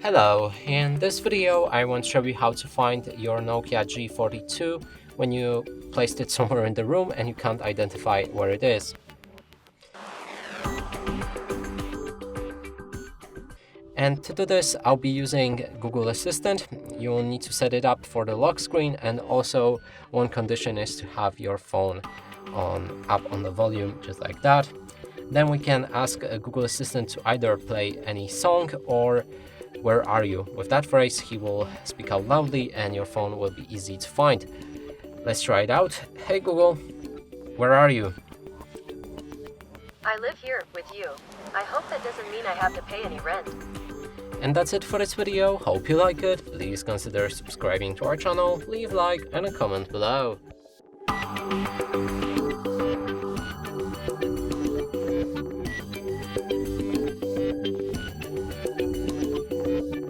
Hello, in this video I want to show you how to find your Nokia G42 when you placed it somewhere in the room and you can't identify where it is. And to do this, I'll be using Google Assistant. You will need to set it up for the lock screen, and also one condition is to have your phone up on the volume, just like that. Then we can ask Google Assistant to either play any song or "Where are you?" With that phrase, he will speak out loudly and your phone will be easy to find. Let's try it out. Hey Google, where are you? I live here with you. I hope that doesn't mean I have to pay any rent. And that's it for this video. Hope you like it. Please consider subscribing to our channel, leave a like and a comment below.